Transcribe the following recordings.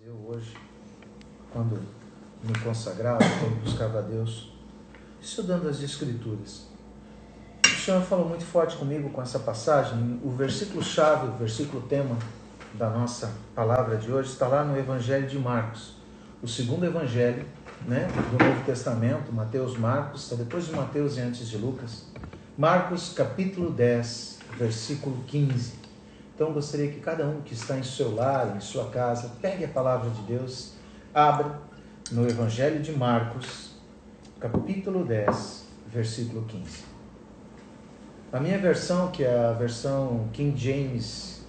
Eu hoje, quando me consagrava, quando buscava a Deus, estudando as Escrituras, o Senhor falou muito forte comigo com essa passagem. O versículo-chave, o versículo-tema da nossa palavra de hoje está lá no Evangelho de Marcos, o segundo Evangelho, do Novo Testamento. Mateus, Marcos, está depois de Mateus e antes de Lucas. Marcos, capítulo 10, versículo 15. Então, gostaria que cada um que está em seu lar, em sua casa, pegue a palavra de Deus, abra no Evangelho de Marcos, capítulo 10, versículo 15. A minha versão, que é a versão King James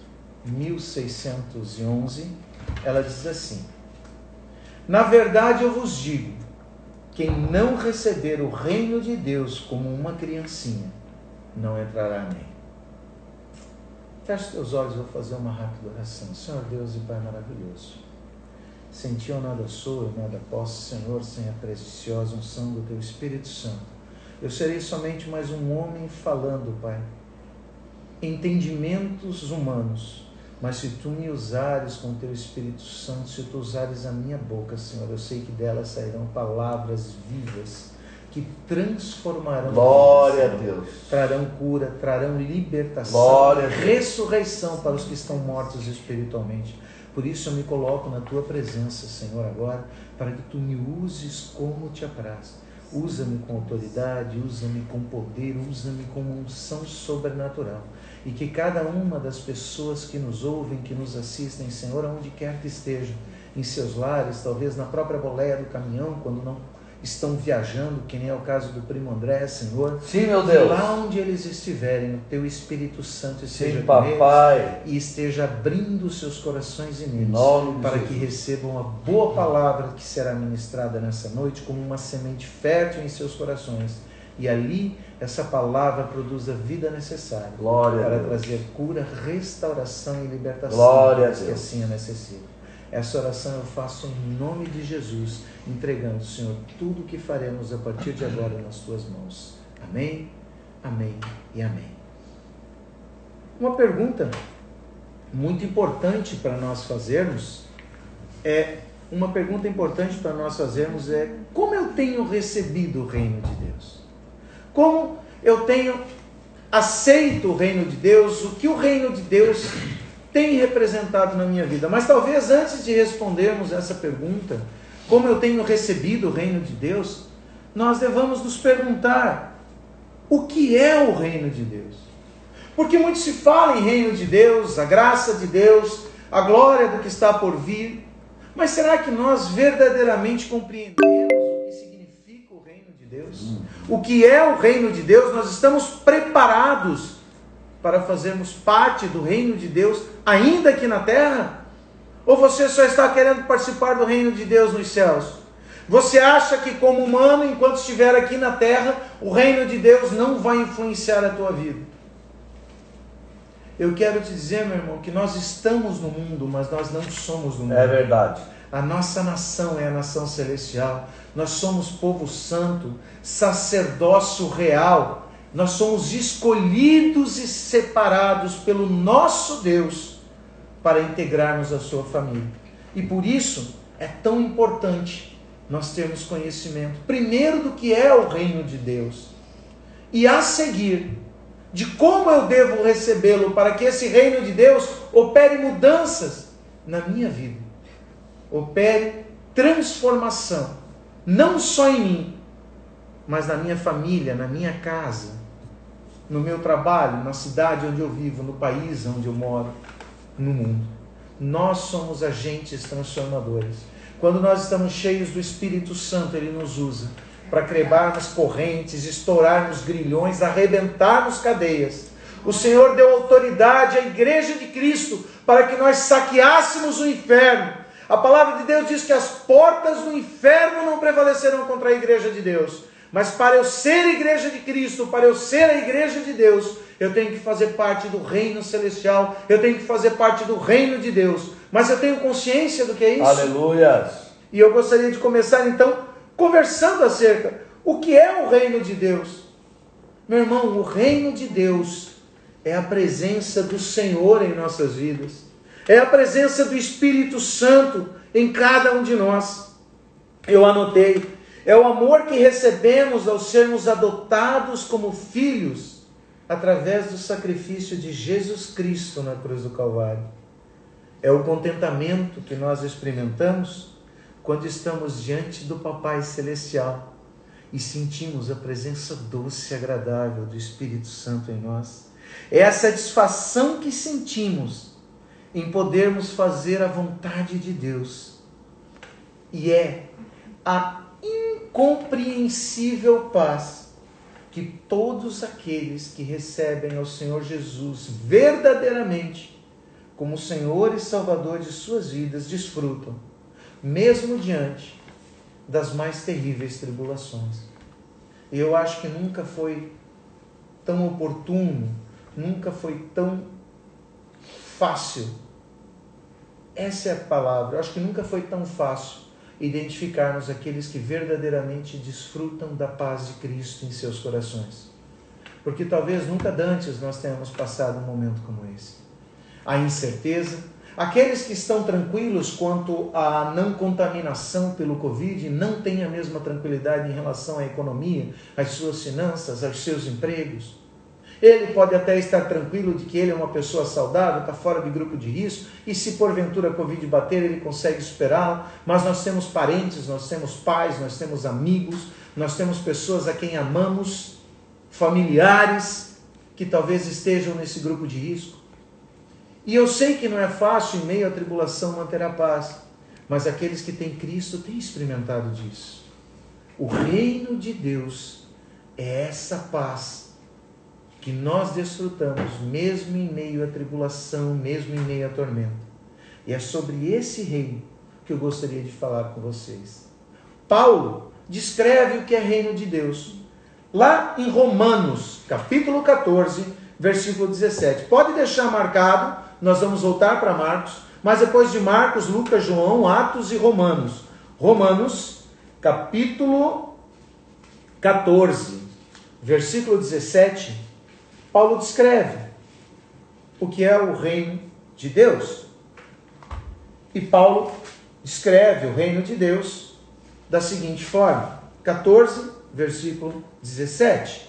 1611, ela diz assim: na verdade eu vos digo, quem não receber o reino de Deus como uma criancinha, não entrará nele. Feche teus olhos, vou fazer uma rápida oração. Senhor Deus e Pai maravilhoso, sem ti eu nada sou, eu nada posso, Senhor, sem a preciosa unção do teu Espírito Santo. Eu serei somente mais um homem falando, Pai, entendimentos humanos, mas se tu me usares com o teu Espírito Santo, se tu usares a minha boca, Senhor, eu sei que delas sairão palavras vivas, que transformarão, glória a Deus, trarão cura, trarão libertação, glória a Deus, ressurreição para os que estão mortos espiritualmente. Por isso eu me coloco na tua presença, Senhor, agora, para que tu me uses como te apraz. Usa-me com autoridade, usa-me com poder, usa-me com unção sobrenatural. E que cada uma das pessoas que nos ouvem, que nos assistem, Senhor, aonde quer que estejam, em seus lares, talvez na própria boleia do caminhão, quando não estão viajando, que nem é o caso do primo André, Senhor. Sim, meu Deus. Lá onde eles estiverem, o teu Espírito Santo esteja Sim, com papai, eles e esteja abrindo os seus corações em eles, para que recebam a boa palavra que será ministrada nessa noite como uma semente fértil em seus corações. E ali, essa palavra produz a vida necessária para trazer cura, restauração e libertação, glória a Deus, que assim é necessário. Essa oração eu faço em nome de Jesus, entregando, Senhor, tudo o que faremos a partir de agora nas tuas mãos. Amém, amém e amém. Uma pergunta muito importante para nós fazermos é como eu tenho recebido o reino de Deus? Como eu tenho aceito o reino de Deus? O que o reino de Deus tem representado na minha vida? Mas talvez antes de respondermos essa pergunta, como eu tenho recebido o reino de Deus, nós devamos nos perguntar, o que é o reino de Deus? Porque muito se fala em reino de Deus, a graça de Deus, a glória do que está por vir, mas será que nós verdadeiramente compreendemos o que significa o reino de Deus? O que é o reino de Deus? Nós estamos preparados para fazermos parte do reino de Deus ainda aqui na terra? Ou você só está querendo participar do reino de Deus nos céus? Você acha que como humano, enquanto estiver aqui na terra, o reino de Deus não vai influenciar a tua vida? Eu quero te dizer, meu irmão, que nós estamos no mundo, mas nós não somos do mundo. É verdade. A nossa nação é a nação celestial. Nós somos povo santo, sacerdócio real. Nós somos escolhidos e separados pelo nosso Deus para integrarmos a sua família. E por isso é tão importante nós termos conhecimento, primeiro, do que é o reino de Deus, e a seguir, de como eu devo recebê-lo para que esse reino de Deus opere mudanças na minha vida, opere transformação, não só em mim, mas na minha família, na minha casa, no meu trabalho, na cidade onde eu vivo, no país onde eu moro, no mundo. Nós somos agentes transformadores. Quando nós estamos cheios do Espírito Santo, Ele nos usa para quebrarmos correntes, estourarmos grilhões, arrebentarmos cadeias. O Senhor deu autoridade à Igreja de Cristo para que nós saqueássemos o inferno. A palavra de Deus diz que as portas do inferno não prevalecerão contra a Igreja de Deus. Mas para eu ser a Igreja de Cristo, para eu ser a Igreja de Deus, eu tenho que fazer parte do reino celestial, eu tenho que fazer parte do reino de Deus. Mas eu tenho consciência do que é isso? Aleluia! E eu gostaria de começar então conversando acerca o que é o reino de Deus. Meu irmão, o reino de Deus é a presença do Senhor em nossas vidas. É a presença do Espírito Santo em cada um de nós. Eu anotei. É o amor que recebemos ao sermos adotados como filhos através do sacrifício de Jesus Cristo na cruz do Calvário. É o contentamento que nós experimentamos quando estamos diante do Papai Celestial e sentimos a presença doce e agradável do Espírito Santo em nós. É a satisfação que sentimos em podermos fazer a vontade de Deus. E é a incompreensível paz que todos aqueles que recebem ao Senhor Jesus verdadeiramente como Senhor e Salvador de suas vidas desfrutam, mesmo diante das mais terríveis tribulações. E eu acho que nunca foi tão oportuno, nunca foi tão fácil. Essa é a palavra. Eu acho que nunca foi tão fácil identificarmos aqueles que verdadeiramente desfrutam da paz de Cristo em seus corações. Porque talvez nunca antes nós tenhamos passado um momento como esse. A incerteza, aqueles que estão tranquilos quanto à não contaminação pelo Covid, não têm a mesma tranquilidade em relação à economia, às suas finanças, aos seus empregos. Ele pode até estar tranquilo de que ele é uma pessoa saudável, está fora de grupo de risco, e se porventura a Covid bater, ele consegue superá-la. Mas nós temos parentes, nós temos pais, nós temos amigos, nós temos pessoas a quem amamos, familiares, que talvez estejam nesse grupo de risco. E eu sei que não é fácil, em meio à tribulação, manter a paz, mas aqueles que têm Cristo têm experimentado disso. O reino de Deus é essa paz que nós desfrutamos, mesmo em meio à tribulação, mesmo em meio à tormenta. E é sobre esse reino que eu gostaria de falar com vocês. Paulo descreve o que é reino de Deus, lá em Romanos, capítulo 14, versículo 17. Pode deixar marcado, nós vamos voltar para Marcos, mas depois de Marcos, Lucas, João, Atos e Romanos. Romanos, capítulo 14, versículo 17, Paulo descreve o que é o reino de Deus. E Paulo descreve o reino de Deus da seguinte forma, 14, versículo 17.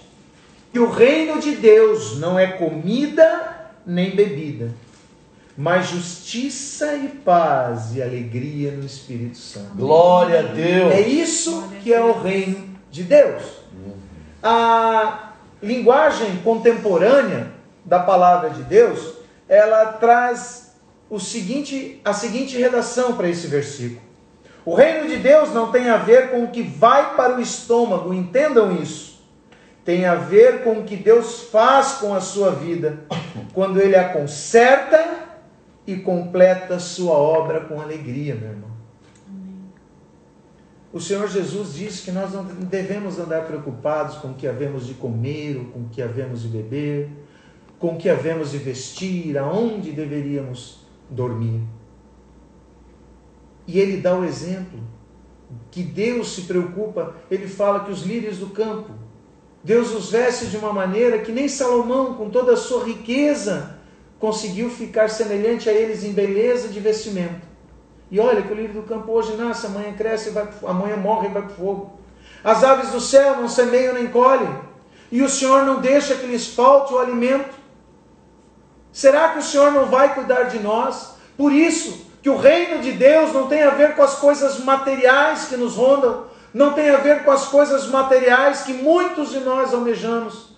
Que o reino de Deus não é comida nem bebida, mas justiça e paz e alegria no Espírito Santo. Glória a Deus! É isso que é o reino de Deus. A linguagem contemporânea da palavra de Deus, ela traz a seguinte redação para esse versículo. O reino de Deus não tem a ver com o que vai para o estômago, entendam isso. Tem a ver com o que Deus faz com a sua vida, quando Ele a conserta e completa sua obra com alegria, meu irmão. O Senhor Jesus disse que nós não devemos andar preocupados com o que havemos de comer, ou com o que havemos de beber, com o que havemos de vestir, aonde deveríamos dormir. E Ele dá o exemplo que Deus se preocupa. Ele fala que os lírios do campo, Deus os veste de uma maneira que nem Salomão, com toda a sua riqueza, conseguiu ficar semelhante a eles em beleza de vestimento. E olha que o lírio do campo hoje nasce, amanhã cresce, amanhã morre e vai para o fogo. As aves do céu não semeiam nem colhem, e o Senhor não deixa que lhes falte o alimento. Será que o Senhor não vai cuidar de nós? Por isso que o reino de Deus não tem a ver com as coisas materiais que nos rondam, não tem a ver com as coisas materiais que muitos de nós almejamos.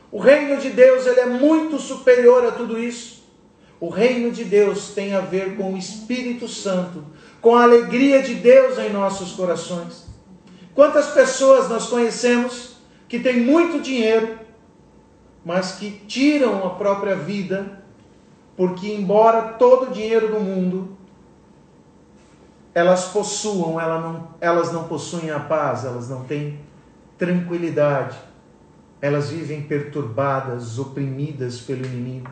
O reino de Deus, ele é muito superior a tudo isso. O reino de Deus tem a ver com o Espírito Santo, com a alegria de Deus em nossos corações. Quantas pessoas nós conhecemos que têm muito dinheiro, mas que tiram a própria vida, porque embora todo o dinheiro do mundo elas possuam, elas não possuem a paz, elas não têm tranquilidade, elas vivem perturbadas, oprimidas pelo inimigo.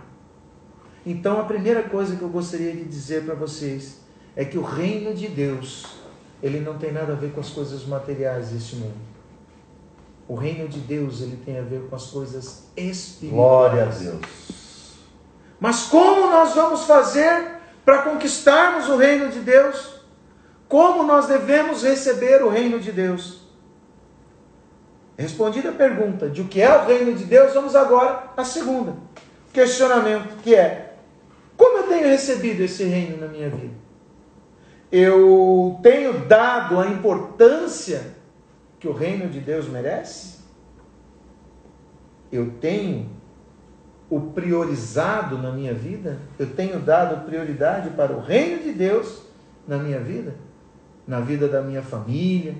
Então a primeira coisa que eu gostaria de dizer para vocês é que o reino de Deus, ele não tem nada a ver com as coisas materiais deste mundo. O reino de Deus, ele tem a ver com as coisas espirituais. Glória a Deus. Mas como nós vamos fazer para conquistarmos o reino de Deus? Como nós devemos receber o reino de Deus? Respondida a pergunta de o que é o reino de Deus, vamos agora à segunda questionamento, que é: como eu tenho recebido esse reino na minha vida? Eu tenho dado a importância que o reino de Deus merece? Eu tenho o priorizado na minha vida? Eu tenho dado prioridade para o reino de Deus na minha vida? Na vida da minha família?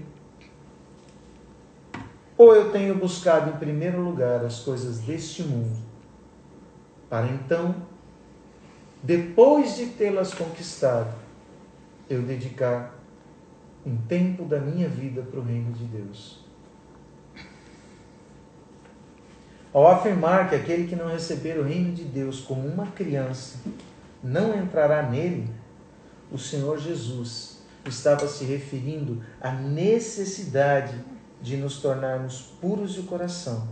Ou eu tenho buscado em primeiro lugar as coisas deste mundo, para então, depois de tê-las conquistado, eu dedicar um tempo da minha vida para o reino de Deus? Ao afirmar que aquele que não receber o reino de Deus como uma criança não entrará nele, o Senhor Jesus estava se referindo à necessidade de nos tornarmos puros de coração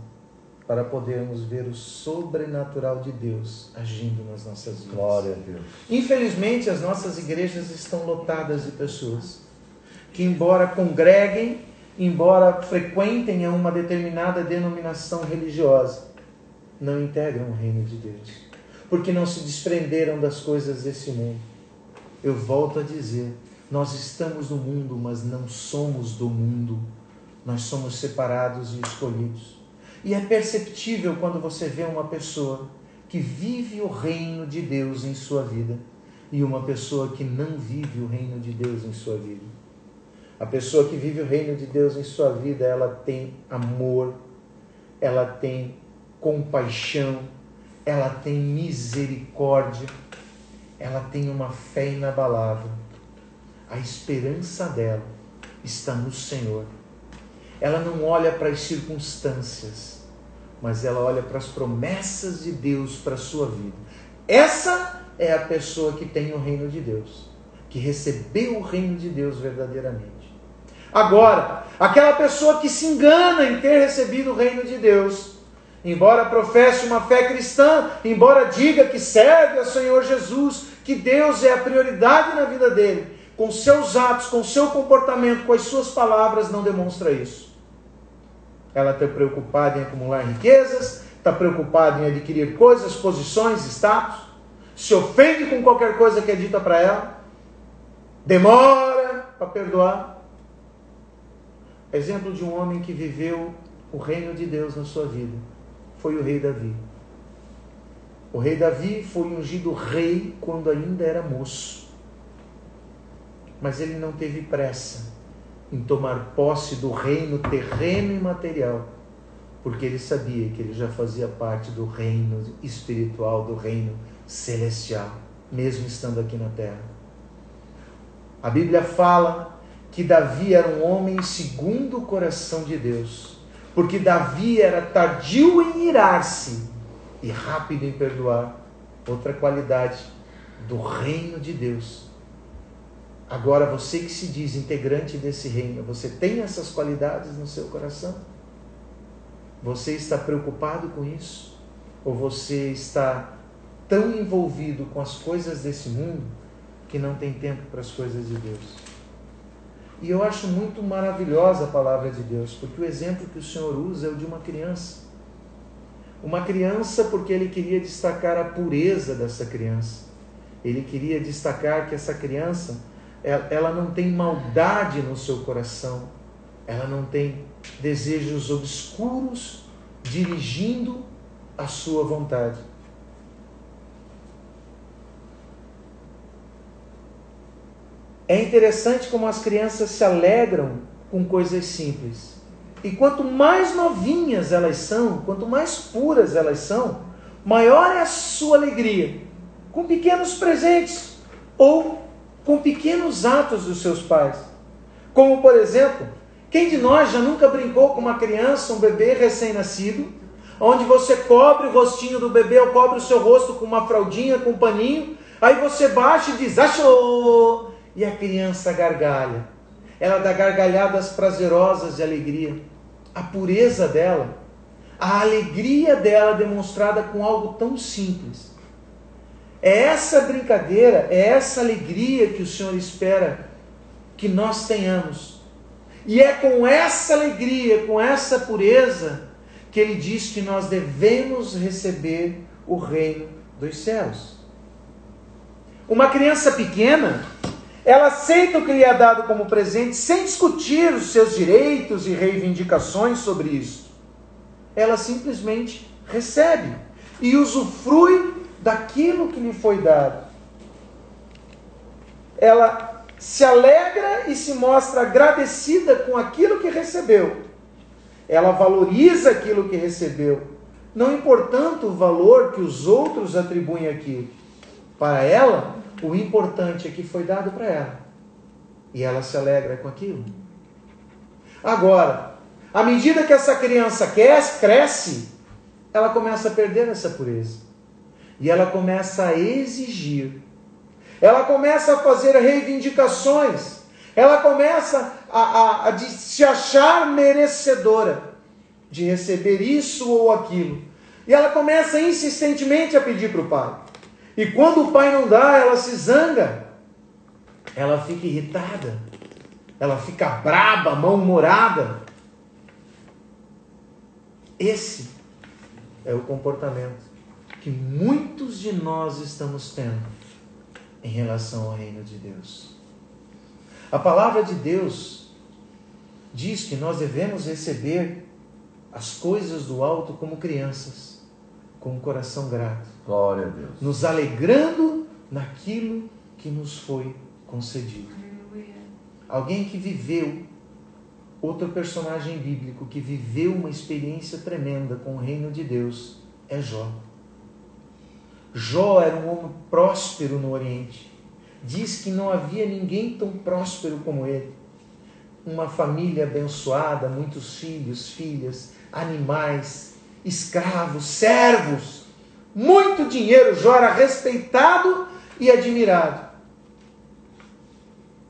para podermos ver o sobrenatural de Deus agindo nas nossas vidas. Glória a Deus. Infelizmente, as nossas igrejas estão lotadas de pessoas que, embora congreguem, embora frequentem a uma determinada denominação religiosa, não integram o reino de Deus, porque não se desprenderam das coisas desse mundo. Eu volto a dizer, nós estamos no mundo, mas não somos do mundo. Nós somos separados e escolhidos. E é perceptível quando você vê uma pessoa que vive o reino de Deus em sua vida e uma pessoa que não vive o reino de Deus em sua vida. A pessoa que vive o reino de Deus em sua vida, ela tem amor, ela tem compaixão, ela tem misericórdia, ela tem uma fé inabalável. A esperança dela está no Senhor. Ela não olha para as circunstâncias, mas ela olha para as promessas de Deus para a sua vida. Essa é a pessoa que tem o reino de Deus, que recebeu o reino de Deus verdadeiramente. Agora, aquela pessoa que se engana em ter recebido o reino de Deus, embora professe uma fé cristã, embora diga que serve ao Senhor Jesus, que Deus é a prioridade na vida dele, com seus atos, com seu comportamento, com as suas palavras, não demonstra isso. Ela está preocupada em acumular riquezas, está preocupada em adquirir coisas, posições, status, se ofende com qualquer coisa que é dita para ela, demora para perdoar. Exemplo de um homem que viveu o reino de Deus na sua vida foi o rei Davi. O rei Davi foi ungido rei quando ainda era moço. Mas ele não teve pressa em tomar posse do reino terreno e material, porque ele sabia que ele já fazia parte do reino espiritual, do reino celestial, mesmo estando aqui na terra. A Bíblia fala que Davi era um homem segundo o coração de Deus, porque Davi era tardio em irar-se e rápido em perdoar. Outra qualidade do reino de Deus. Agora, você que se diz integrante desse reino, você tem essas qualidades no seu coração? Você está preocupado com isso? Ou você está tão envolvido com as coisas desse mundo que não tem tempo para as coisas de Deus? E eu acho muito maravilhosa a palavra de Deus, porque o exemplo que o Senhor usa é o de uma criança. Uma criança porque ele queria destacar a pureza dessa criança. Ele queria destacar que essa criança, ela não tem maldade no seu coração, ela não tem desejos obscuros dirigindo a sua vontade. É interessante como as crianças se alegram com coisas simples. E quanto mais novinhas elas são, quanto mais puras elas são, maior é a sua alegria com pequenos presentes ou com pequenos atos dos seus pais. Como, por exemplo, quem de nós já nunca brincou com uma criança, um bebê recém-nascido, onde você cobre o rostinho do bebê ou cobre o seu rosto com uma fraldinha, com um paninho, aí você baixa e diz, achou! E a criança gargalha. Ela dá gargalhadas prazerosas de alegria. A pureza dela, a alegria dela demonstrada com algo tão simples. É essa brincadeira, é essa alegria que o Senhor espera que nós tenhamos. E é com essa alegria, com essa pureza, que Ele diz que nós devemos receber o reino dos céus. Uma criança pequena, ela aceita o que lhe é dado como presente sem discutir os seus direitos e reivindicações sobre isso. Ela simplesmente recebe e usufrui daquilo que lhe foi dado. Ela se alegra e se mostra agradecida com aquilo que recebeu. Ela valoriza aquilo que recebeu, não importando o valor que os outros atribuem àquilo. Para ela, o importante é que foi dado para ela. E ela se alegra com aquilo. Agora, à medida que essa criança cresce, ela começa a perder essa pureza. E ela começa a exigir. Ela começa a fazer reivindicações. Ela começa a se achar merecedora de receber isso ou aquilo. E ela começa insistentemente a pedir para o pai. E quando o pai não dá, ela se zanga. Ela fica irritada. Ela fica braba, mal-humorada. Esse é o comportamento que muitos de nós estamos tendo em relação ao reino de Deus. A palavra de Deus diz que nós devemos receber as coisas do alto como crianças, com um coração grato. Glória a Deus. Nos alegrando naquilo que nos foi concedido. Alguém que viveu, outro personagem bíblico que viveu uma experiência tremenda com o reino de Deus é Jó. Jó era um homem próspero no Oriente. Diz que não havia ninguém tão próspero como ele. Uma família abençoada, muitos filhos, filhas, animais, escravos, servos, muito dinheiro. Jó era respeitado e admirado.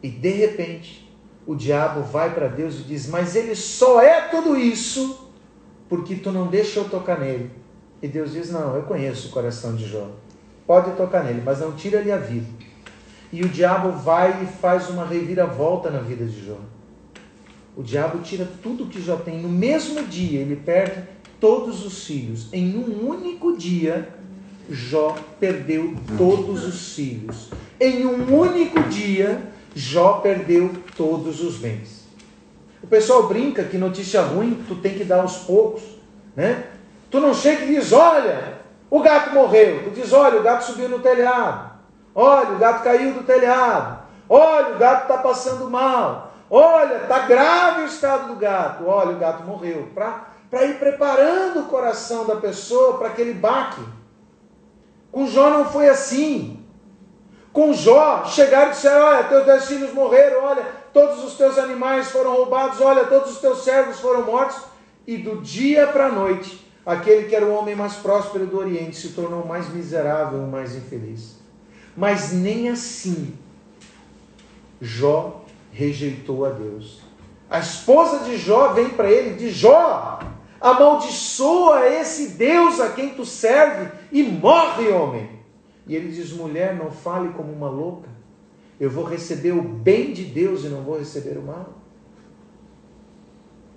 E de repente, o diabo vai para Deus e diz: mas ele só é tudo isso porque tu não deixa eu tocar nele. E Deus diz: não, eu conheço o coração de Jó. Pode tocar nele, mas não tira-lhe a vida. E o diabo vai e faz uma reviravolta na vida de Jó. O diabo tira tudo que Jó tem. No mesmo dia, ele perde todos os filhos. Em um único dia, Jó perdeu todos os filhos. Em um único dia, Jó perdeu todos os bens. O pessoal brinca que notícia ruim tu tem que dar aos poucos, né? Tu não chega e diz: olha, o gato morreu. Tu diz: olha, o gato subiu no telhado. Olha, o gato caiu do telhado. Olha, o gato está passando mal. Olha, está grave o estado do gato. Olha, o gato morreu. Para ir preparando o coração da pessoa para aquele baque. Com Jó não foi assim. Com Jó, chegaram e disseram: olha, teus 10 filhos morreram. Olha, todos os teus animais foram roubados. Olha, todos os teus servos foram mortos. E do dia para a noite, aquele que era o homem mais próspero do Oriente se tornou mais miserável, mais infeliz. Mas nem assim Jó rejeitou a Deus. A esposa de Jó vem para ele e diz: Jó, amaldiçoa esse Deus a quem tu serve e morre, homem. E ele diz: mulher, não fale como uma louca. Eu vou receber o bem de Deus e não vou receber o mal.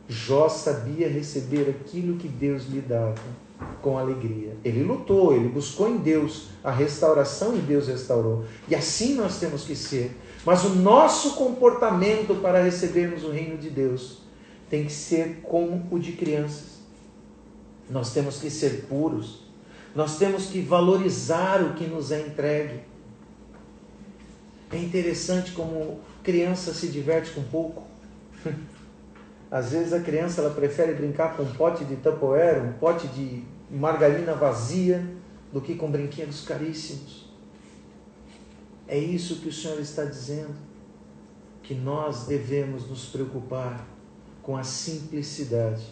Jó sabia receber aquilo que Deus lhe dava com alegria. Ele lutou, ele buscou em Deus a restauração e Deus restaurou. E assim nós temos que ser. Mas o nosso comportamento para recebermos o reino de Deus tem que ser como o de crianças. Nós temos que ser puros. Nós temos que valorizar o que nos é entregue. É interessante como criança se diverte com pouco. Às vezes a criança ela prefere brincar com um pote de Tupperware, um pote de margarina vazia, do que com brinquedos caríssimos. É isso que o Senhor está dizendo, que nós devemos nos preocupar com a simplicidade.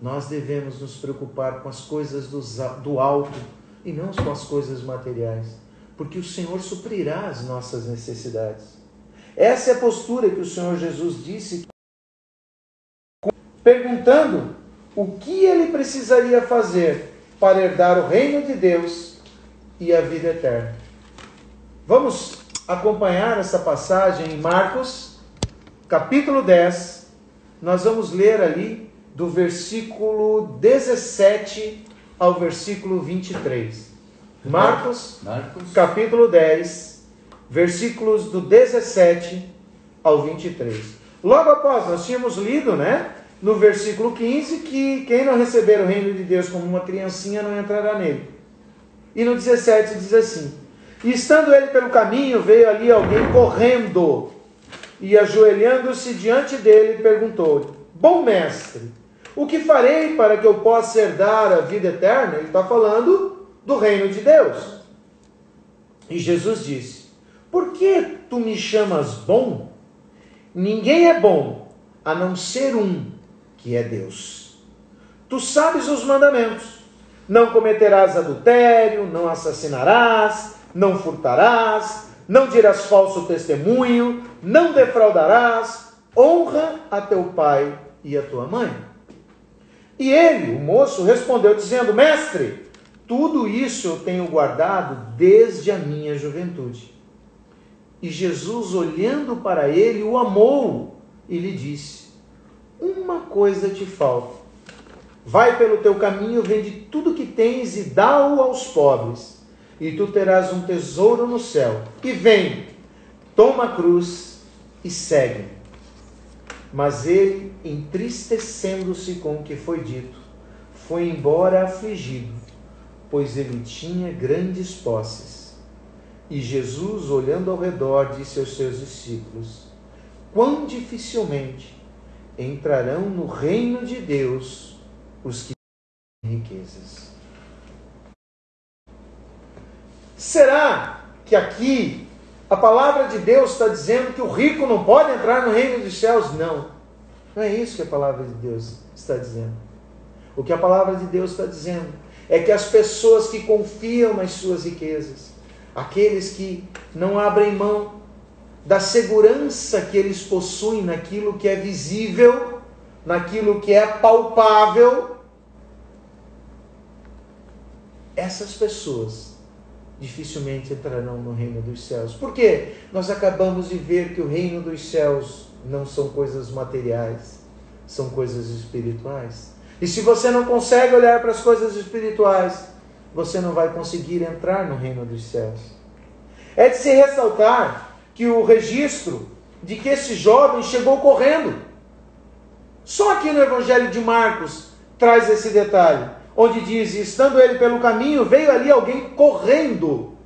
Nós devemos nos preocupar com as coisas do alto e não com as coisas materiais, porque o Senhor suprirá as nossas necessidades. Essa é a postura que o Senhor Jesus disse, perguntando o que ele precisaria fazer para herdar o reino de Deus e a vida eterna. Vamos acompanhar essa passagem em Marcos, capítulo 10. Nós vamos ler ali do versículo 17 ao versículo 23. Marcos, capítulo 10, versículos do 17 ao 23. Logo após, nós tínhamos lido, no versículo 15, que quem não receber o reino de Deus como uma criancinha não entrará nele. E no 17 diz assim: e estando ele pelo caminho, veio ali alguém correndo, e ajoelhando-se diante dele, perguntou-lhe: bom mestre, o que farei para que eu possa herdar a vida eterna? Ele está falando do reino de Deus. E Jesus disse: por que tu me chamas bom? Ninguém é bom, a não ser um, que é Deus. Tu sabes os mandamentos: não cometerás adultério, não assassinarás, não furtarás, não dirás falso testemunho, não defraudarás, honra a teu pai e a tua mãe. E ele, o moço, respondeu dizendo: mestre, tudo isso eu tenho guardado desde a minha juventude. E Jesus, olhando para ele, o amou e lhe disse: uma coisa te falta. Vai pelo teu caminho, vende tudo que tens e dá-o aos pobres, e tu terás um tesouro no céu. E vem, toma a cruz e segue-me. Mas ele, entristecendo-se com o que foi dito, foi embora afligido, pois ele tinha grandes posses. E Jesus, olhando ao redor, disse aos seus discípulos: quão dificilmente entrarão no reino de Deus os que têm riquezas. Será que aqui a palavra de Deus está dizendo que o rico não pode entrar no reino dos céus? Não. Não é isso que a palavra de Deus está dizendo. O que a palavra de Deus está dizendo é que as pessoas que confiam nas suas riquezas, aqueles que não abrem mão da segurança que eles possuem naquilo que é visível, naquilo que é palpável, essas pessoas dificilmente entrarão no reino dos céus. Por quê? Nós acabamos de ver que o reino dos céus não são coisas materiais, são coisas espirituais. E se você não consegue olhar para as coisas espirituais, você não vai conseguir entrar no reino dos céus. É de se ressaltar que o registro de que esse jovem chegou correndo. Só aqui no Evangelho de Marcos traz esse detalhe, onde diz: estando ele pelo caminho, veio ali alguém correndo.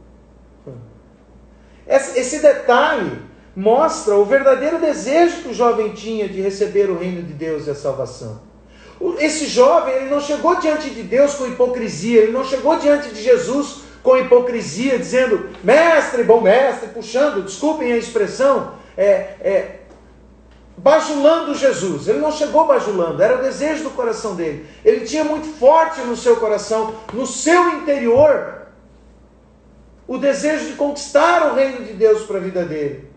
Esse detalhe mostra o verdadeiro desejo que o jovem tinha de receber o reino de Deus e a salvação. Esse jovem, ele não chegou diante de Deus com hipocrisia, ele não chegou diante de Jesus com hipocrisia, dizendo: mestre, bom mestre, puxando, desculpem a expressão, bajulando Jesus. Ele não chegou bajulando, era o desejo do coração dele. Ele tinha muito forte no seu coração, no seu interior, o desejo de conquistar o reino de Deus para a vida dele.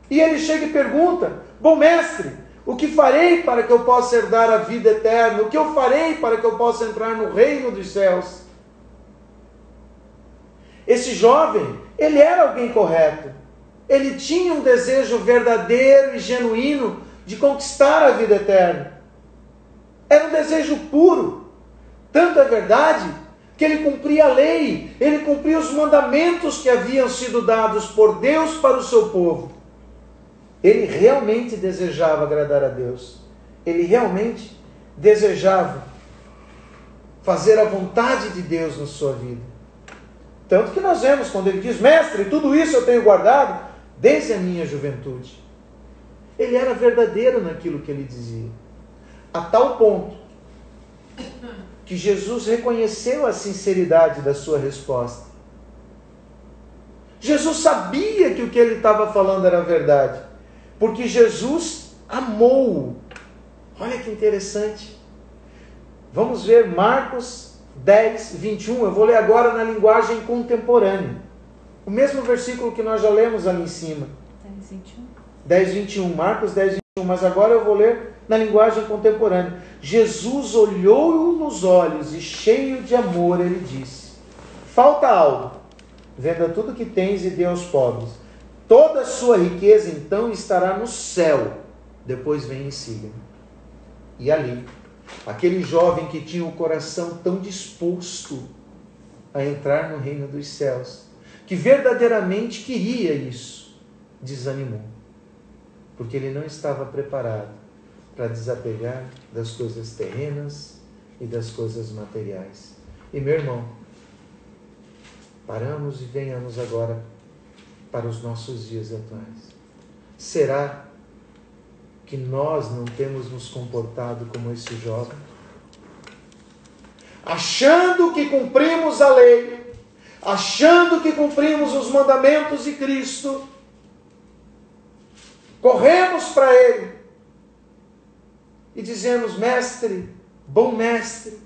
E ele chega e pergunta: bom mestre, o que farei para que eu possa herdar a vida eterna? O que eu farei para que eu possa entrar no reino dos céus? Esse jovem, ele era alguém correto. Ele tinha um desejo verdadeiro e genuíno de conquistar a vida eterna. Era um desejo puro. Tanto é verdade que ele cumpria a lei, ele cumpria os mandamentos que haviam sido dados por Deus para o seu povo. Ele realmente desejava agradar a Deus. Ele realmente desejava fazer a vontade de Deus na sua vida. Tanto que nós vemos quando ele diz: mestre, tudo isso eu tenho guardado desde a minha juventude. Ele era verdadeiro naquilo que ele dizia. A tal ponto que Jesus reconheceu a sinceridade da sua resposta. Jesus sabia que o que ele estava falando era verdade, porque Jesus amou-o. Olha que interessante. Vamos ver Marcos 10, 21. Eu vou ler agora na linguagem contemporânea. O mesmo versículo que nós já lemos ali em cima. 10, 21. 10, 21. Marcos 10, 21. Mas agora eu vou ler na linguagem contemporânea. Jesus olhou-o nos olhos e, cheio de amor, ele disse: falta algo. venda tudo que tens e dê aos pobres. Toda a sua riqueza então estará no céu. Depois vem e siga-me. E ali, aquele jovem que tinha o coração tão disposto a entrar no reino dos céus, que verdadeiramente queria isso, desanimou. Porque ele não estava preparado para desapegar das coisas terrenas e das coisas materiais. E meu irmão, paramos e venhamos agora para os nossos dias atuais. Será que nós não temos nos comportado como esse jovem? Achando que cumprimos a lei, achando que cumprimos os mandamentos de Cristo, corremos para Ele e dizemos: mestre, bom mestre,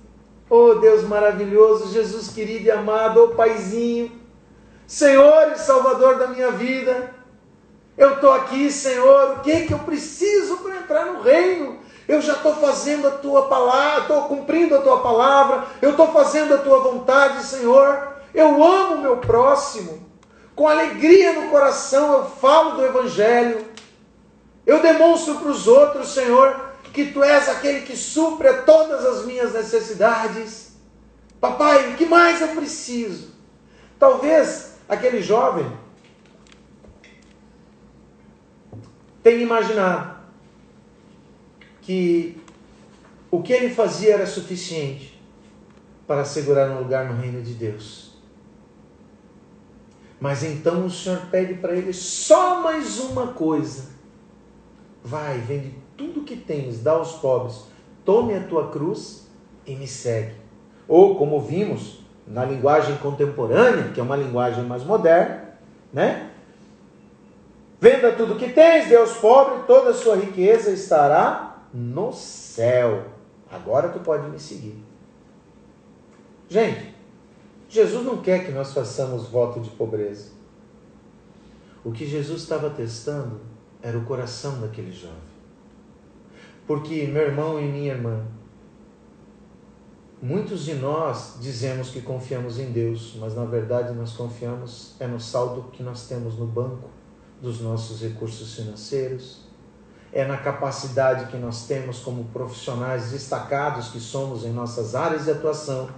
oh Deus maravilhoso, Jesus querido e amado, oh Paizinho, Senhor e Salvador da minha vida, eu estou aqui, Senhor, o que é que eu preciso para entrar no reino? Eu já estou fazendo a Tua palavra, estou cumprindo a Tua palavra, eu estou fazendo a Tua vontade, Senhor, eu amo o meu próximo, com alegria no coração eu falo do Evangelho, eu demonstro para os outros, Senhor, que Tu és aquele que supre todas as minhas necessidades. Papai, o que mais eu preciso? Talvez aquele jovem tenha imaginado que o que ele fazia era suficiente para assegurar um lugar no reino de Deus. Mas então o Senhor pede para ele só mais uma coisa: vai, vende tudo que tens, dá aos pobres, tome a tua cruz e me segue. Ou, como vimos na linguagem contemporânea, que é uma linguagem mais moderna, né? Venda tudo que tens, dê aos pobres, toda a sua riqueza estará no céu. Agora tu pode me seguir. Gente, Jesus não quer que nós façamos voto de pobreza. O que Jesus estava testando era o coração daquele jovem. Porque, meu irmão e minha irmã, muitos de nós dizemos que confiamos em Deus, mas na verdade nós confiamos no saldo que nós temos no banco dos nossos recursos financeiros, é na capacidade que nós temos como profissionais destacados que somos em nossas áreas de atuação,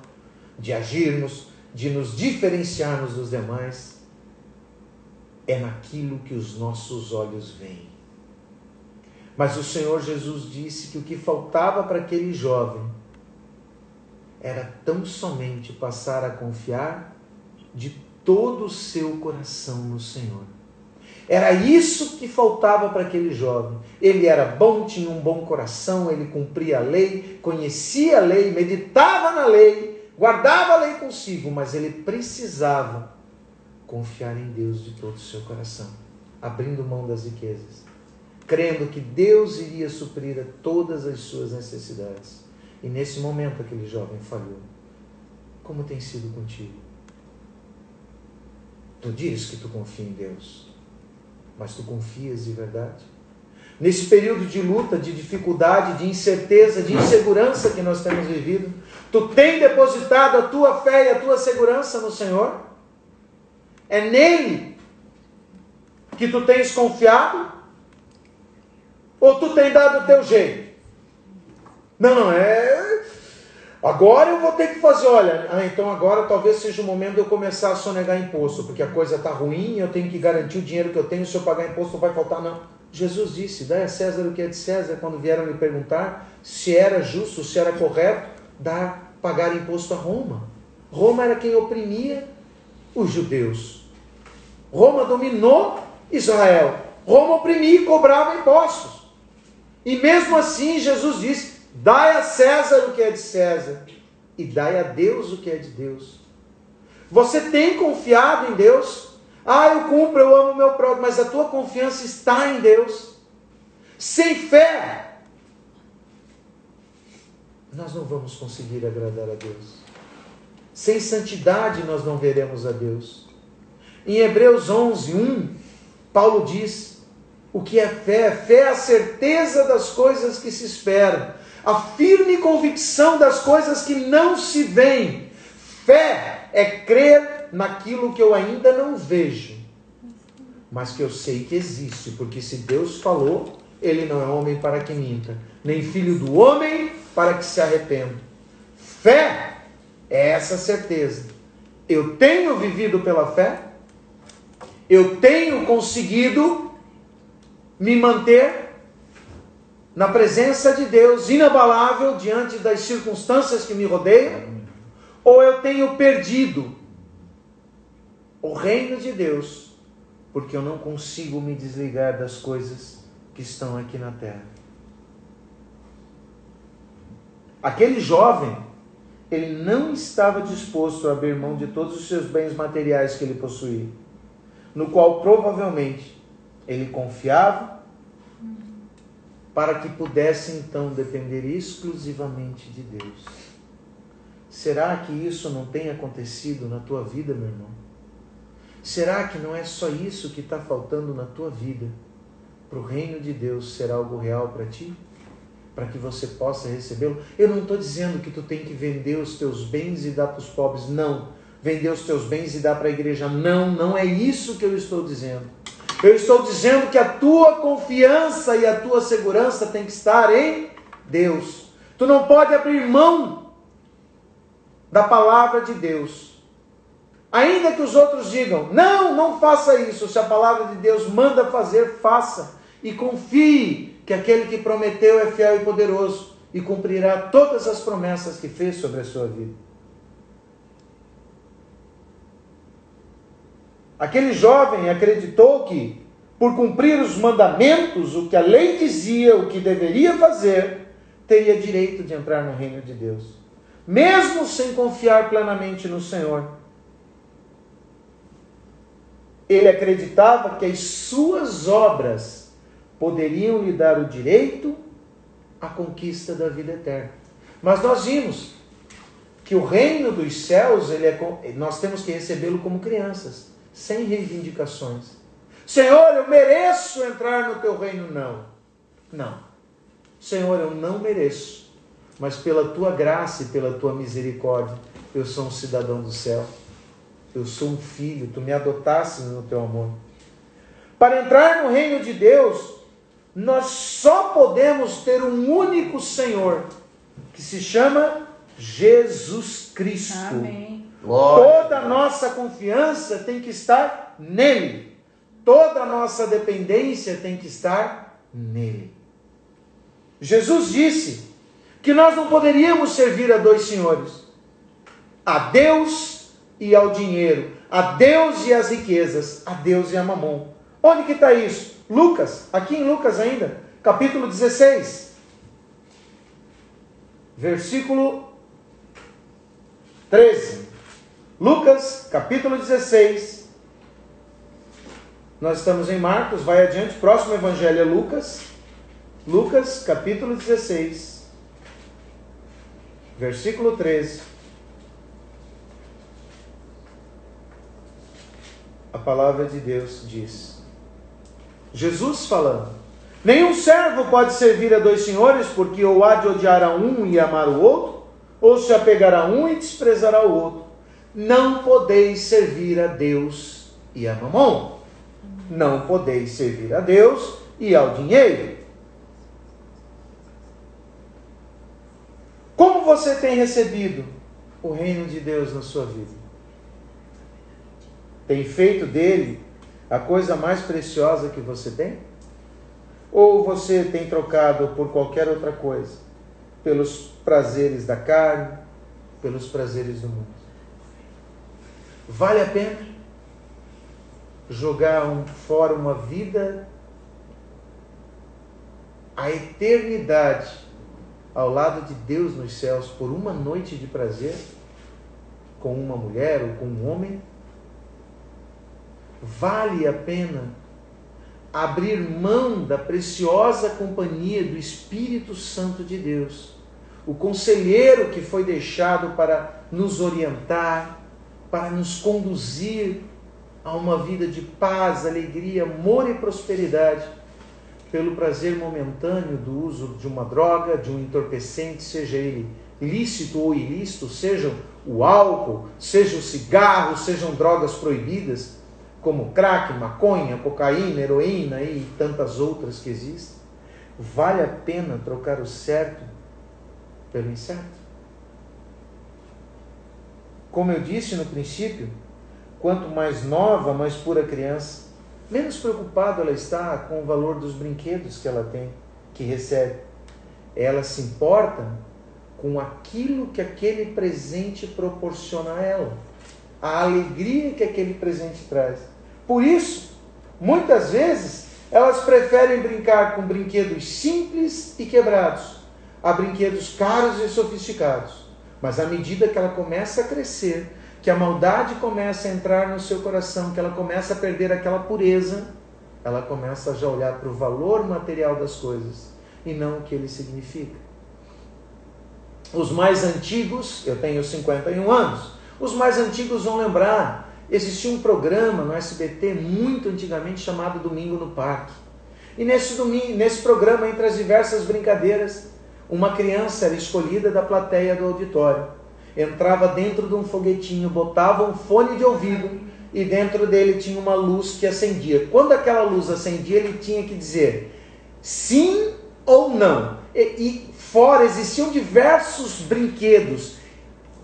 de agirmos, de nos diferenciarmos dos demais, é naquilo que os nossos olhos veem. Mas o Senhor Jesus disse que o que faltava para aquele jovem era tão somente passar a confiar de todo o seu coração no Senhor. Era isso que faltava para aquele jovem. Ele era bom, tinha um bom coração, ele cumpria a lei, conhecia a lei, meditava na lei, guardava a lei consigo, mas ele precisava confiar em Deus de todo o seu coração, abrindo mão das riquezas, crendo que Deus iria suprir a todas as suas necessidades. E nesse momento aquele jovem falhou. Como tem sido contigo? Tu diz que tu confia em Deus, mas tu confias de verdade? Nesse período de luta, de dificuldade, de incerteza, de insegurança que nós temos vivido, tu tem depositado a tua fé e a tua segurança no Senhor? É nele que tu tens confiado? Ou tu tem dado o teu jeito? Não, agora eu vou ter que fazer, então agora talvez seja o momento de eu começar a sonegar imposto, porque a coisa está ruim, eu tenho que garantir o dinheiro que eu tenho, se eu pagar imposto não vai faltar, não. Jesus disse: dai a César o que é de César. Quando vieram lhe perguntar se era justo, se era correto pagar imposto a Roma. Roma era quem oprimia os judeus. Roma dominou Israel. Roma oprimia e cobrava impostos. E mesmo assim Jesus disse: dai a César o que é de César e dai a Deus o que é de Deus. Você tem confiado em Deus? Eu cumpro, eu amo o meu próximo, mas a tua confiança está em Deus. Sem fé, nós não vamos conseguir agradar a Deus. Sem santidade, nós não veremos a Deus. Em Hebreus 11:1, Paulo diz: o que é fé? Fé é a certeza das coisas que se esperam, a firme convicção das coisas que não se veem. Fé é crer naquilo que eu ainda não vejo, mas que eu sei que existe, porque se Deus falou, Ele não é homem para que minta, nem filho do homem para que se arrependa. Fé é essa certeza. Eu tenho vivido pela fé, eu tenho conseguido me manter na presença de Deus, inabalável diante das circunstâncias que me rodeiam, ou eu tenho perdido o reino de Deus, porque eu não consigo me desligar das coisas que estão aqui na terra. Aquele jovem, ele não estava disposto a abrir mão de todos os seus bens materiais que ele possuía, no qual provavelmente ele confiava, para que pudesse então depender exclusivamente de Deus. Será que isso não tem acontecido na tua vida, meu irmão? Será que não é só isso que está faltando na tua vida para o reino de Deus ser algo real para ti? Para que você possa recebê-lo? Eu não estou dizendo que tu tem que vender os teus bens e dar para os pobres, não. Vender os teus bens e dar para a igreja, não. Não é isso que eu estou dizendo. Eu estou dizendo que a tua confiança e a tua segurança tem que estar em Deus. Tu não pode abrir mão da palavra de Deus. Ainda que os outros digam, não faça isso. Se a palavra de Deus manda fazer, faça. E confie que aquele que prometeu é fiel e poderoso e cumprirá todas as promessas que fez sobre a sua vida. Aquele jovem acreditou que, por cumprir os mandamentos, o que a lei dizia, o que deveria fazer, teria direito de entrar no reino de Deus, mesmo sem confiar plenamente no Senhor. Ele acreditava que as suas obras poderiam lhe dar o direito à conquista da vida eterna. Mas nós vimos que o reino dos céus, nós temos que recebê-lo como crianças, sem reivindicações. Senhor, eu mereço entrar no teu reino. Não. Senhor, eu não mereço, mas pela tua graça e pela tua misericórdia, eu sou um cidadão do céu. Eu sou um filho, tu me adotaste no teu amor. Para entrar no reino de Deus, nós só podemos ter um único Senhor, que se chama Jesus Cristo. Amém. Toda a nossa confiança tem que estar nele. Toda a nossa dependência tem que estar nele. Jesus disse que nós não poderíamos servir a dois senhores, a Deus e ao dinheiro, a Deus e às riquezas, a Deus e a mamon. Onde que está isso? Lucas, aqui em Lucas ainda, capítulo 16, versículo 13. Lucas, capítulo 16. Nós estamos em Marcos, vai adiante, próximo evangelho é Lucas. Lucas, capítulo 16, versículo 13. A palavra de Deus diz, Jesus falando, nenhum servo pode servir a dois senhores, porque ou há de odiar a um e amar o outro, ou se apegar a um e desprezará o outro. Não podeis servir a Deus e a mamon. Não podeis servir a Deus e ao dinheiro. Como você tem recebido o reino de Deus na sua vida? Tem feito dele a coisa mais preciosa que você tem? Ou você tem trocado por qualquer outra coisa? Pelos prazeres da carne, pelos prazeres do mundo? Vale a pena jogar fora uma vida, a eternidade, ao lado de Deus nos céus, por uma noite de prazer, com uma mulher ou com um homem? Vale a pena abrir mão da preciosa companhia do Espírito Santo de Deus, o conselheiro que foi deixado para nos orientar, para nos conduzir a uma vida de paz, alegria, amor e prosperidade, pelo prazer momentâneo do uso de uma droga, de um entorpecente, seja ele lícito ou ilícito, sejam o álcool, seja o cigarro, sejam drogas proibidas, como crack, maconha, cocaína, heroína e tantas outras que existem, vale a pena trocar o certo pelo incerto? Como eu disse no princípio, quanto mais nova, mais pura a criança, menos preocupada ela está com o valor dos brinquedos que ela tem, que recebe. Ela se importa com aquilo que aquele presente proporciona a ela, a alegria que aquele presente traz. Por isso, muitas vezes, elas preferem brincar com brinquedos simples e quebrados, a brinquedos caros e sofisticados. Mas à medida que ela começa a crescer, que a maldade começa a entrar no seu coração, que ela começa a perder aquela pureza, ela começa a já olhar para o valor material das coisas e não o que ele significa. Os mais antigos, eu tenho 51 anos, os mais antigos vão lembrar, existia um programa no SBT muito antigamente chamado Domingo no Parque. E nesse programa, entre as diversas brincadeiras, uma criança era escolhida da plateia do auditório. Entrava dentro de um foguetinho, botava um fone de ouvido e dentro dele tinha uma luz que acendia. Quando aquela luz acendia, ele tinha que dizer sim ou não. E fora existiam diversos brinquedos.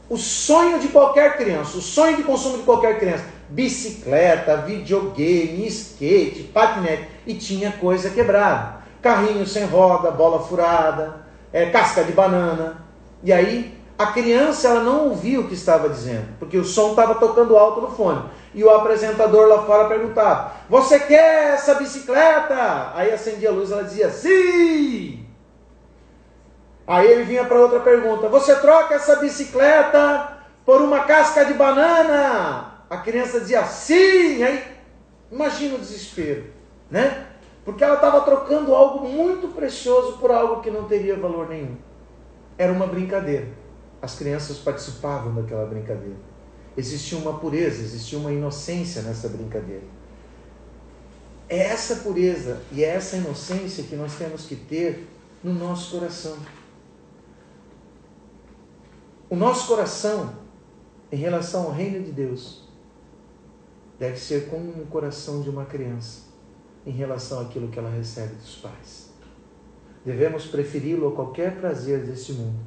O sonho de qualquer criança, o sonho de consumo de qualquer criança: bicicleta, videogame, skate, patinete, e tinha coisa quebrada. Carrinho sem roda, bola furada, casca de banana. E aí a criança, ela não ouvia o que estava dizendo, porque o som estava tocando alto no fone. E o apresentador lá fora perguntava: você quer essa bicicleta? Aí acendia a luz, ela dizia sim. Aí ele vinha para outra pergunta: você troca essa bicicleta por uma casca de banana? A criança dizia sim. Aí imagina o desespero, né? Porque ela estava trocando algo muito precioso por algo que não teria valor nenhum. Era uma brincadeira. As crianças participavam daquela brincadeira. Existia uma pureza, existia uma inocência nessa brincadeira. É essa pureza e é essa inocência que nós temos que ter no nosso coração. O nosso coração, em relação ao reino de Deus, deve ser como o coração de uma criança em relação àquilo que ela recebe dos pais. Devemos preferi-lo a qualquer prazer deste mundo,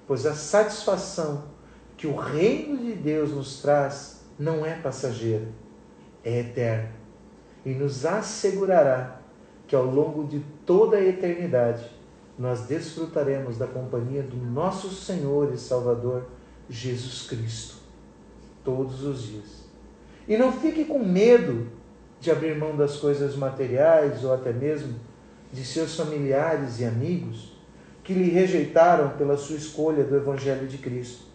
pois a satisfação que o reino de Deus nos traz não é passageira, é eterna, e nos assegurará que ao longo de toda a eternidade nós desfrutaremos da companhia do nosso Senhor e Salvador Jesus Cristo todos os dias. E não fique com medo de abrir mão das coisas materiais ou até mesmo de seus familiares e amigos que lhe rejeitaram pela sua escolha do Evangelho de Cristo.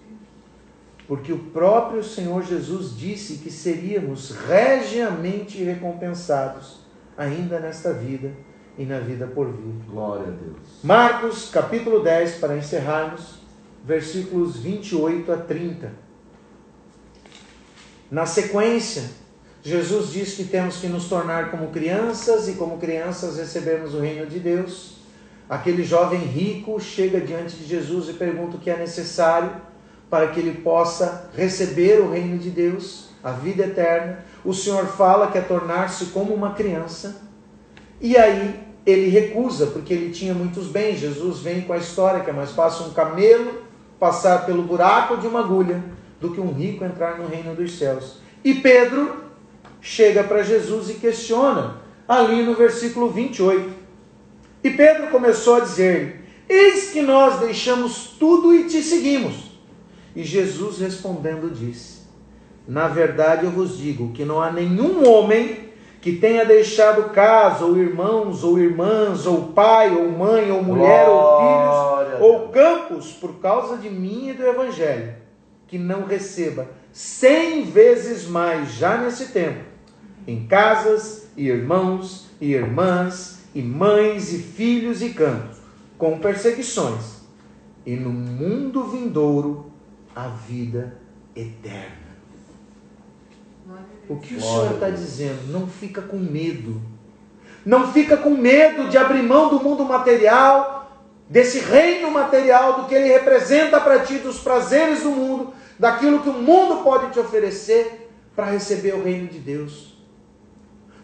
Porque o próprio Senhor Jesus disse que seríamos regiamente recompensados ainda nesta vida e na vida por vir. Glória a Deus. Marcos, capítulo 10, para encerrarmos, versículos 28 a 30. Na sequência, Jesus diz que temos que nos tornar como crianças e como crianças recebermos o reino de Deus. Aquele jovem rico chega diante de Jesus e pergunta o que é necessário para que ele possa receber o reino de Deus, a vida eterna. O Senhor fala que é tornar-se como uma criança. E aí ele recusa, porque ele tinha muitos bens. Jesus vem com a história que é mais fácil um camelo passar pelo buraco de uma agulha do que um rico entrar no reino dos céus. E Pedro chega para Jesus e questiona, ali no versículo 28. E Pedro começou a dizer: eis que nós deixamos tudo e te seguimos. E Jesus respondendo disse: na verdade eu vos digo que não há nenhum homem que tenha deixado casa, ou irmãos, ou irmãs, ou pai, ou mãe, ou mulher, ou filhos, ou campos, por causa de mim e do Evangelho, que não receba 100 vezes mais já nesse tempo, em casas, e irmãos, e irmãs, e mães, e filhos, e campos, com perseguições, e no mundo vindouro a vida eterna. O que o Senhor está dizendo? Não fica com medo. Não fica com medo de abrir mão do mundo material desse reino material, do que ele representa para ti, dos prazeres do mundo, daquilo que o mundo pode te oferecer, para receber o reino de Deus.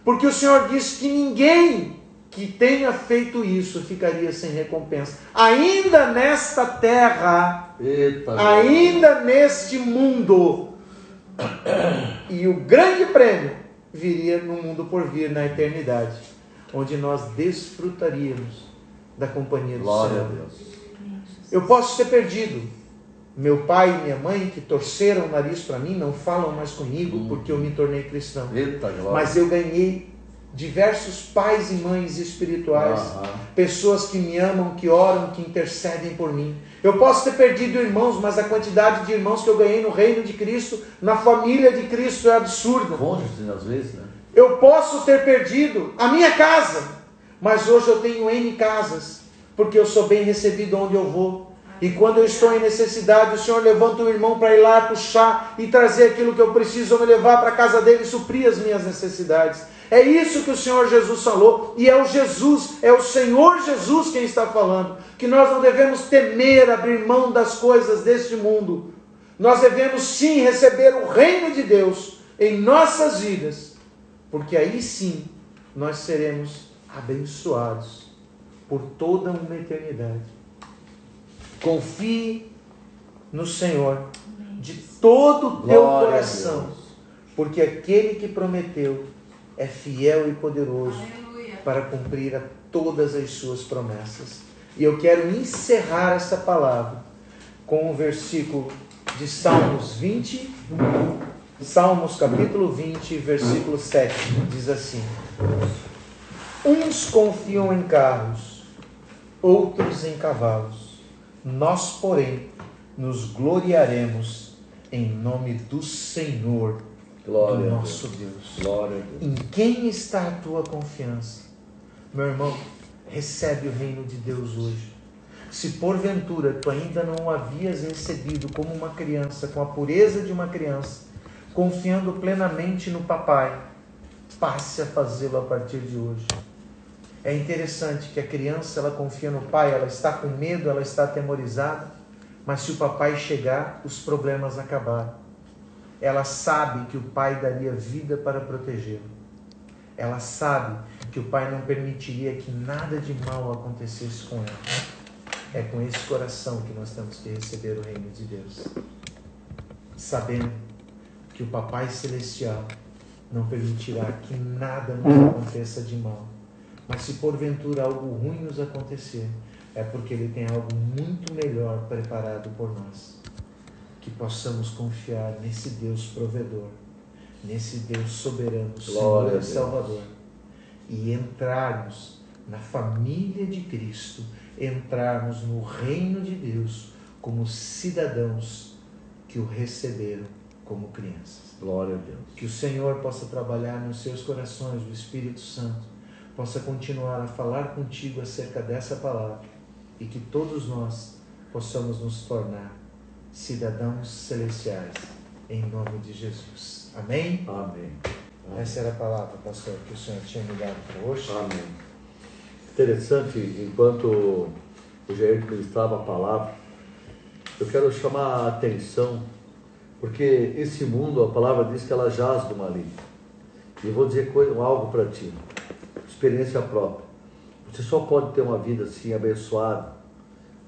Porque o Senhor diz que ninguém que tenha feito isso ficaria sem recompensa. Ainda nesta terra, ainda neste mundo. E o grande prêmio viria no mundo por vir, na eternidade, onde nós desfrutaríamos da companhia do Glória Senhor. a Deus. Eu posso ter perdido meu pai e minha mãe, que torceram o nariz para mim, não falam mais comigo porque eu me tornei cristão. Eita, glória. Mas eu ganhei diversos pais e mães espirituais, pessoas que me amam, que oram, que intercedem por mim. Eu posso ter perdido irmãos, mas a quantidade de irmãos que eu ganhei no reino de Cristo, na família de Cristo, é absurda. Cônjuges, às vezes, né? Eu posso ter perdido a minha casa, mas hoje eu tenho N casas, porque eu sou bem recebido onde eu vou. E quando eu estou em necessidade, o Senhor levanta o irmão para ir lá puxar e trazer aquilo que eu preciso, ou me levar para a casa dele e suprir as minhas necessidades. É isso que o Senhor Jesus falou, e é o Jesus, é o Senhor Jesus quem está falando, que nós não devemos temer abrir mão das coisas deste mundo. Nós devemos sim receber o reino de Deus em nossas vidas, porque aí sim nós seremos abençoados por toda uma eternidade. Confie no Senhor de todo o teu coração, porque aquele que prometeu é fiel e poderoso para cumprir todas as suas promessas. E eu quero encerrar essa palavra com o versículo de Salmos 20, Salmos capítulo 20, versículo 7, diz assim: uns confiam em carros, outros em cavalos. Nós, porém, nos gloriaremos em nome do Senhor, Glória do nosso Deus. Glória a Deus. Em quem está a tua confiança? Meu irmão, recebe o reino de Deus hoje. Se porventura tu ainda não o havias recebido como uma criança, com a pureza de uma criança, confiando plenamente no papai, passe a fazê-lo a partir de hoje. É interessante que a criança, ela confia no pai, ela está com medo, ela está atemorizada, mas se o papai chegar, os problemas acabaram. Ela sabe que o pai daria vida para protegê-lo. Ela sabe que o pai não permitiria que nada de mal acontecesse com ela. É com esse coração que nós temos que receber o reino de Deus, sabendo que o Papai Celestial não permitirá que nada nos aconteça de mal. Mas se porventura algo ruim nos acontecer, é porque Ele tem algo muito melhor preparado por nós. Que possamos confiar nesse Deus provedor, nesse Deus soberano, Senhor e Salvador, e entrarmos na família de Cristo, entrarmos no reino de Deus como cidadãos que o receberam como crianças. Glória a Deus. Que o Senhor possa trabalhar nos seus corações, o Espírito Santo possa continuar a falar contigo acerca dessa palavra, e que todos nós possamos nos tornar cidadãos celestiais, em nome de Jesus. Amém? Amém. Essa era a palavra, pastor, que o Senhor tinha me dado para hoje. Amém. Interessante, enquanto o Jair ministrava a palavra, eu quero chamar a atenção, porque esse mundo, a palavra diz que ela jaz do maligno. E eu vou dizer algo para ti, experiência própria. Você só pode ter uma vida assim abençoada,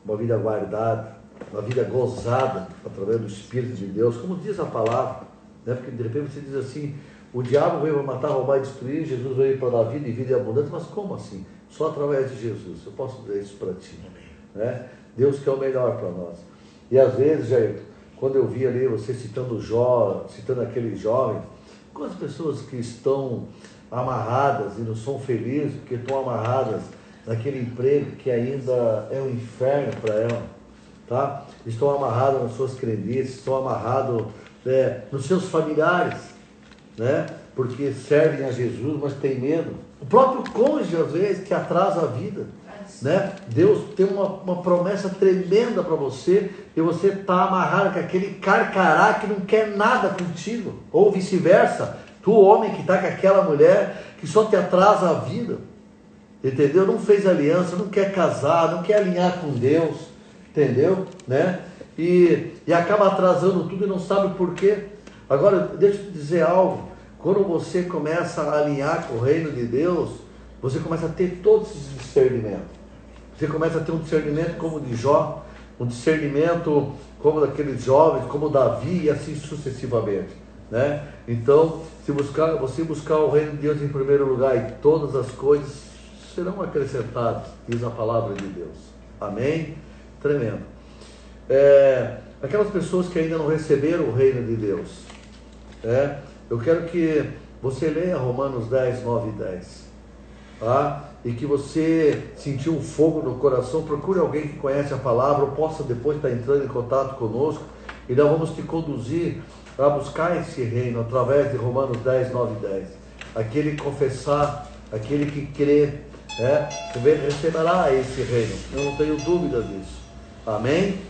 uma vida guardada, uma vida gozada através do Espírito de Deus, como diz a palavra, né? Porque de repente você diz assim: o diabo veio para matar, roubar e destruir, Jesus veio para dar vida e vida abundante. Mas como assim? Só através de Jesus. Eu posso dizer isso para ti, né? Deus quer o melhor para nós. E às vezes, Jair, quando eu vi ali você citando citando aquele jovem, quantas pessoas que estão amarradas e não são felizes porque estão amarradas naquele emprego que ainda é um inferno para ela, tá? Estão amarradas nas suas crendices, estão amarradas nos seus familiares, né? Porque servem a Jesus, mas tem medo. O próprio cônjuge, às vezes, que atrasa a vida, né? Deus tem uma promessa tremenda para você, e você está amarrado com aquele carcará que não quer nada contigo, ou vice-versa, tu, homem, que está com aquela mulher que só te atrasa a vida. entendeu? Não fez aliança, não quer casar, não quer alinhar com Deus, entendeu? Né? E acaba atrasando tudo e não sabe por quê. Agora, deixa eu te dizer algo. Quando você começa a alinhar com o reino de Deus, você começa a ter todos esses discernimentos. Você começa a ter um discernimento como o de Jó, um discernimento como daqueles jovens, como Davi e assim sucessivamente, né? Então, se você buscar o reino de Deus em primeiro lugar, e todas as coisas serão acrescentadas, diz a palavra de Deus. Amém? Tremendo. Aquelas pessoas que ainda não receberam o reino de Deus, eu quero que você leia Romanos 10, 9 e 10, tá? E que você sentiu um fogo no coração. Procure alguém que conhece a palavra, ou possa depois estar entrando em contato conosco, e nós vamos te conduzir a buscar esse reino através de Romanos 10, 9 e 10. Aquele que confessar, aquele que crê, receberá esse reino. Eu não tenho dúvida disso. Amém?